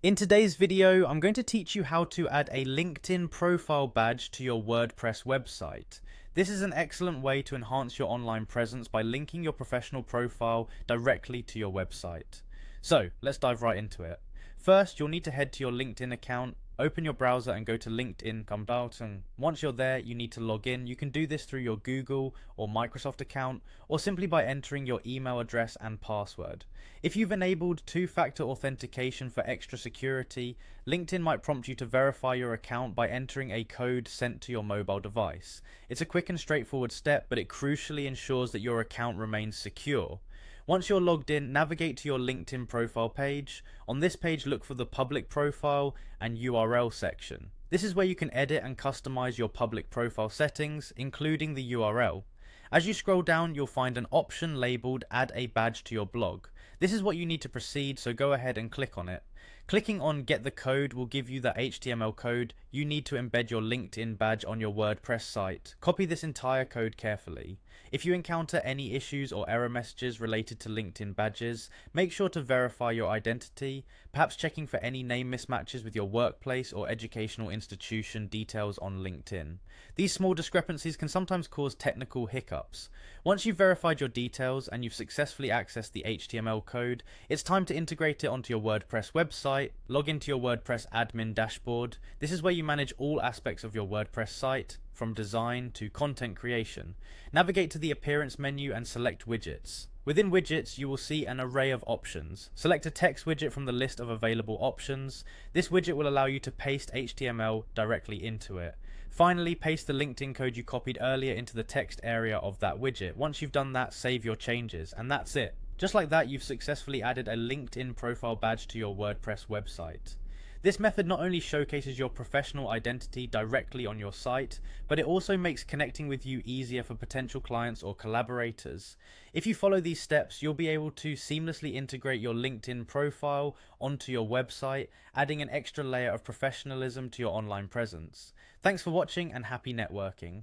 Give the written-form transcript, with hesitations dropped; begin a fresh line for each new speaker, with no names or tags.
In today's video, I'm going to teach you how to add a LinkedIn profile badge to your WordPress website. This is an excellent way to enhance your online presence by linking your professional profile directly to your website. So, let's dive right into it. First, you'll need to head to your LinkedIn account, open your browser and go to LinkedIn, come out, and once you're there, you need to log in. You can do this through your Google or Microsoft account, or simply by entering your email address and password. If you've enabled two-factor authentication for extra security, LinkedIn might prompt you to verify your account by entering a code sent to your mobile device. It's a quick and straightforward step, but it crucially ensures that your account remains secure. Once you're logged in, navigate to your LinkedIn profile page. On this page, look for the public profile and URL section. This is where you can edit and customize your public profile settings, including the URL. As you scroll down, you'll find an option labeled Add a badge to your blog. This is what you need to proceed, so go ahead and click on it. Clicking on Get the Code will give you the HTML code you need to embed your LinkedIn badge on your WordPress site. Copy this entire code carefully. If you encounter any issues or error messages related to LinkedIn badges, make sure to verify your identity, perhaps checking for any name mismatches with your workplace or educational institution details on LinkedIn. These small discrepancies can sometimes cause technical hiccups. Once you've verified your details and you've successfully accessed the HTML code, it's time to integrate it onto your WordPress website. Log into your WordPress admin dashboard. This is where you manage all aspects of your WordPress site, from design to content creation. Navigate to the appearance menu and select widgets. Within widgets, you will see an array of options. Select a text widget from the list of available options. This widget will allow you to paste HTML directly into it. Finally, paste the LinkedIn code you copied earlier into the text area of that widget. Once you've done that, save your changes, and that's it. Just like that, you've successfully added a LinkedIn profile badge to your WordPress website. This method not only showcases your professional identity directly on your site, but it also makes connecting with you easier for potential clients or collaborators. If you follow these steps, you'll be able to seamlessly integrate your LinkedIn profile onto your website, adding an extra layer of professionalism to your online presence. Thanks for watching and happy networking.